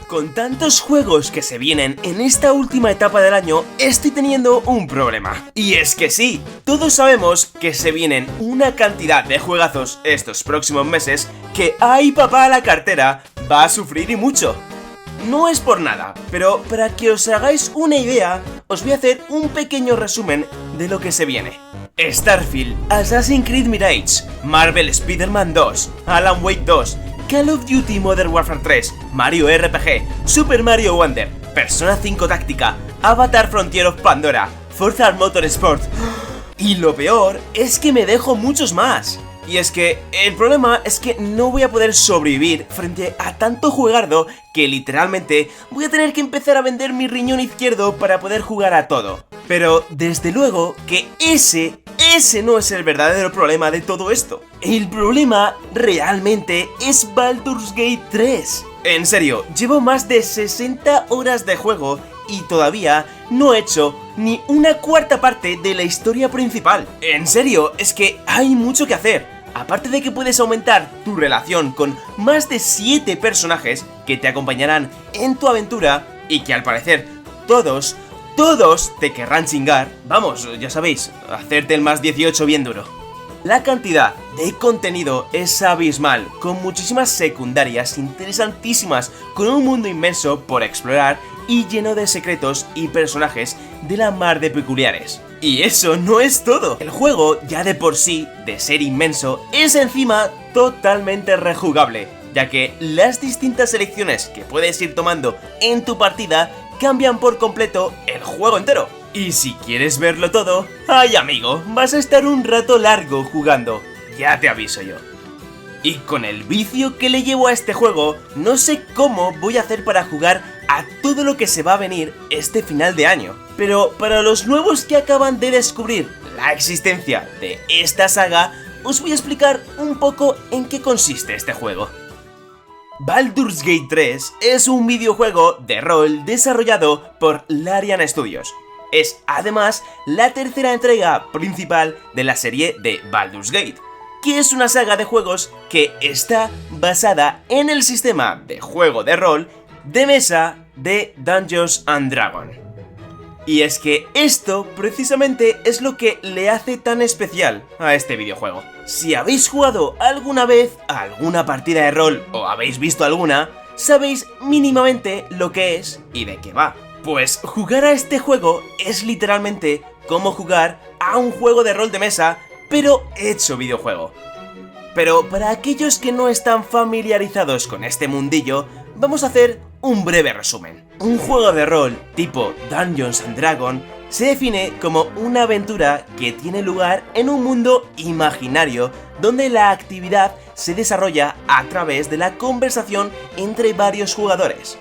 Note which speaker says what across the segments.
Speaker 1: Con tantos juegos que se vienen en esta última etapa del año, estoy teniendo un problema. Y es que sí, todos sabemos que se vienen una cantidad de juegazos estos próximos meses que ¡ay papá, la cartera va a sufrir y mucho! No es por nada, pero para que os hagáis una idea, os voy a hacer un pequeño resumen de lo que se viene. Starfield, Assassin's Creed Mirage, Marvel Spider-Man 2, Alan Wake 2, Call of Duty Modern Warfare 3, Mario RPG, Super Mario Wonder, Persona 5 Táctica, Avatar Frontier of Pandora, Forza Motorsport. Y lo peor es que me dejo muchos más. Y es que el problema es que no voy a poder sobrevivir frente a tanto juegardo que literalmente voy a tener que empezar a vender mi riñón izquierdo para poder jugar a todo. Pero desde luego que ese no es el verdadero problema de todo esto. El problema realmente es Baldur's Gate 3. En serio, llevo más de 60 horas de juego y todavía no he hecho ni una cuarta parte de la historia principal. En serio, es que hay mucho que hacer. Aparte de que puedes aumentar tu relación con más de 7 personajes que te acompañarán en tu aventura y que al parecer todos te querrán chingar. Vamos, ya sabéis, hacerte el más 18 bien duro. La cantidad de contenido es abismal, con muchísimas secundarias interesantísimas, con un mundo inmenso por explorar y lleno de secretos y personajes de la mar de peculiares. Y eso no es todo. El juego, ya de por sí, de ser inmenso, es encima totalmente rejugable, ya que las distintas elecciones que puedes ir tomando en tu partida cambian por completo el juego entero. Y si quieres verlo todo, ¡ay amigo! Vas a estar un rato largo jugando, ya te aviso yo. Y con el vicio que le llevo a este juego, no sé cómo voy a hacer para jugar a todo lo que se va a venir este final de año. Pero para los nuevos que acaban de descubrir la existencia de esta saga, os voy a explicar un poco en qué consiste este juego. Baldur's Gate 3 es un videojuego de rol desarrollado por Larian Studios. Es además la tercera entrega principal de la serie de Baldur's Gate, que es una saga de juegos que está basada en el sistema de juego de rol de mesa de Dungeons and Dragons. Y es que esto precisamente es lo que le hace tan especial a este videojuego. Si habéis jugado alguna vez a alguna partida de rol o habéis visto alguna, sabéis mínimamente lo que es y de qué va. Pues jugar a este juego es literalmente como jugar a un juego de rol de mesa, pero hecho videojuego. Pero para aquellos que no están familiarizados con este mundillo, vamos a hacer un breve resumen. Un juego de rol tipo Dungeons and Dragons se define como una aventura que tiene lugar en un mundo imaginario donde la actividad se desarrolla a través de la conversación entre varios jugadores.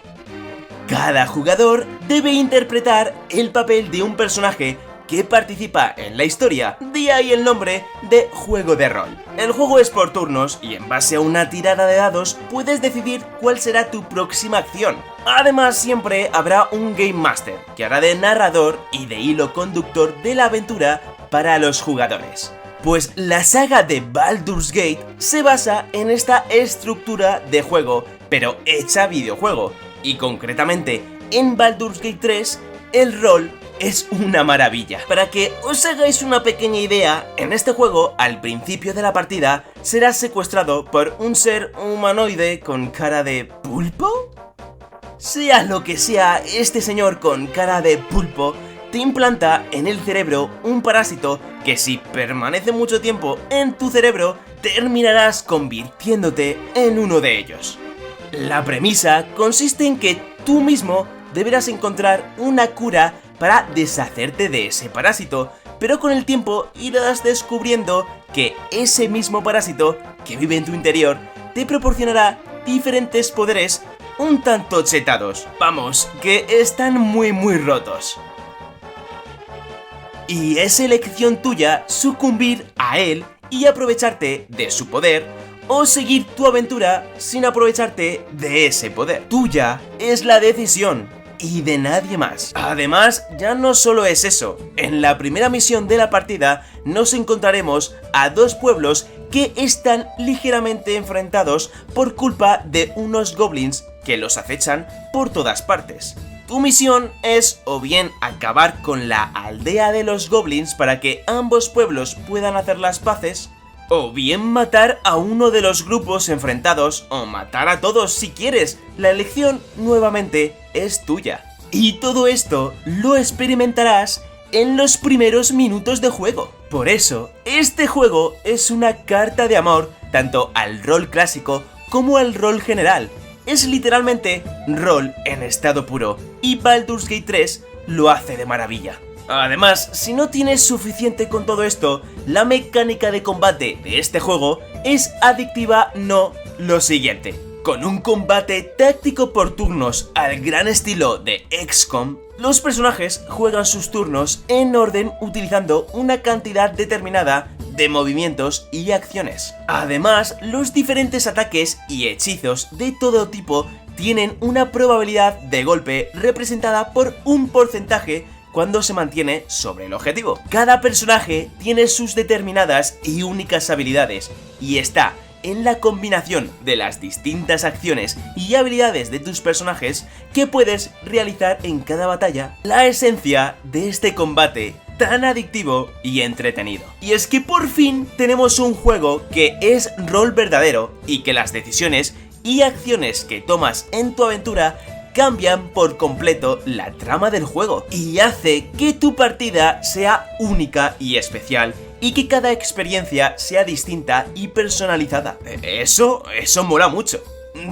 Speaker 1: Cada jugador debe interpretar el papel de un personaje que participa en la historia, de ahí el nombre de juego de rol. El juego es por turnos y en base a una tirada de dados puedes decidir cuál será tu próxima acción. Además siempre habrá un Game Master que hará de narrador y de hilo conductor de la aventura para los jugadores. Pues la saga de Baldur's Gate se basa en esta estructura de juego, pero hecha videojuego, y concretamente en Baldur's Gate 3 el rol es una maravilla. Para que os hagáis una pequeña idea, en este juego, al principio de la partida, serás secuestrado por un ser humanoide con cara de pulpo. Sea lo que sea, este señor con cara de pulpo te implanta en el cerebro un parásito que si permanece mucho tiempo en tu cerebro, terminarás convirtiéndote en uno de ellos. La premisa consiste en que tú mismo deberás encontrar una cura para deshacerte de ese parásito, pero con el tiempo irás descubriendo que ese mismo parásito que vive en tu interior te proporcionará diferentes poderes un tanto chetados. Vamos, que están muy rotos. Y es elección tuya sucumbir a él y aprovecharte de su poder, o seguir tu aventura sin aprovecharte de ese poder. Tuya es la decisión y de nadie más. Además, ya no solo es eso. En la primera misión de la partida nos encontraremos a dos pueblos que están ligeramente enfrentados por culpa de unos goblins que los acechan por todas partes. Tu misión es o bien acabar con la aldea de los goblins para que ambos pueblos puedan hacer las paces, o bien matar a uno de los grupos enfrentados o matar a todos si quieres. La elección nuevamente es tuya. Y todo esto lo experimentarás en los primeros minutos de juego. Por eso, este juego es una carta de amor tanto al rol clásico como al rol general. Es literalmente rol en estado puro, y Baldur's Gate 3 lo hace de maravilla. Además, si no tienes suficiente con todo esto, la mecánica de combate de este juego es adictiva, no lo siguiente. Con un combate táctico por turnos al gran estilo de XCOM, los personajes juegan sus turnos en orden utilizando una cantidad determinada de movimientos y acciones. Además, los diferentes ataques y hechizos de todo tipo tienen una probabilidad de golpe representada por un porcentaje cuando se mantiene sobre el objetivo. Cada personaje tiene sus determinadas y únicas habilidades, y está en la combinación de las distintas acciones y habilidades de tus personajes que puedes realizar en cada batalla, la esencia de este combate tan adictivo y entretenido. Y es que por fin tenemos un juego que es rol verdadero y que las decisiones y acciones que tomas en tu aventura cambian por completo la trama del juego y hace que tu partida sea única y especial y que cada experiencia sea distinta y personalizada. Eso mola mucho.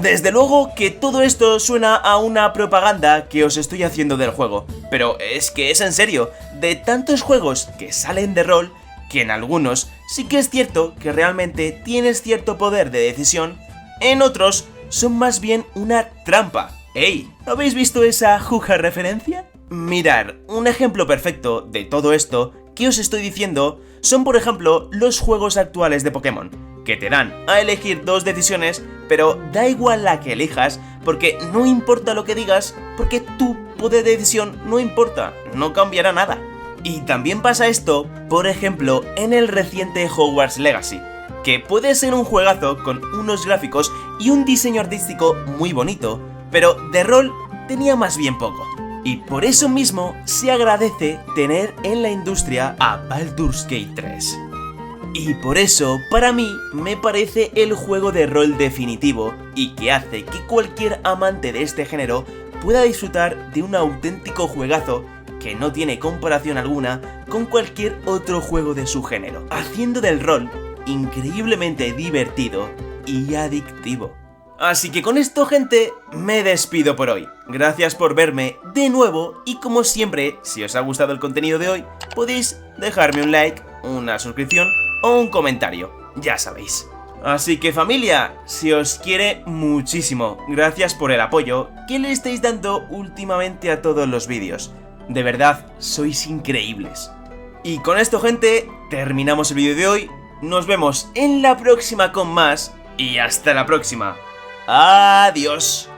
Speaker 1: Desde luego que todo esto suena a una propaganda que os estoy haciendo del juego, pero es que es en serio, de tantos juegos que salen de rol, que en algunos sí que es cierto que realmente tienes cierto poder de decisión, en otros son más bien una trampa. ¡Ey! ¿Habéis visto esa juja referencia? Mirad, un ejemplo perfecto de todo esto que os estoy diciendo son por ejemplo los juegos actuales de Pokémon, que te dan a elegir dos decisiones, pero da igual la que elijas, porque no importa lo que digas, porque tu poder de decisión no importa, no cambiará nada. Y también pasa esto, por ejemplo, en el reciente Hogwarts Legacy, que puede ser un juegazo con unos gráficos y un diseño artístico muy bonito, pero de rol tenía más bien poco. Y por eso mismo se agradece tener en la industria a Baldur's Gate 3. Y por eso, para mí, me parece el juego de rol definitivo y que hace que cualquier amante de este género pueda disfrutar de un auténtico juegazo que no tiene comparación alguna con cualquier otro juego de su género, haciendo del rol increíblemente divertido y adictivo. Así que con esto, gente, me despido por hoy. Gracias por verme de nuevo y como siempre, si os ha gustado el contenido de hoy, podéis dejarme un like, una suscripción o un comentario, ya sabéis. Así que familia, se os quiere muchísimo, gracias por el apoyo que le estáis dando últimamente a todos los vídeos. De verdad, sois increíbles. Y con esto, gente, terminamos el vídeo de hoy, nos vemos en la próxima con más y hasta la próxima. Adiós.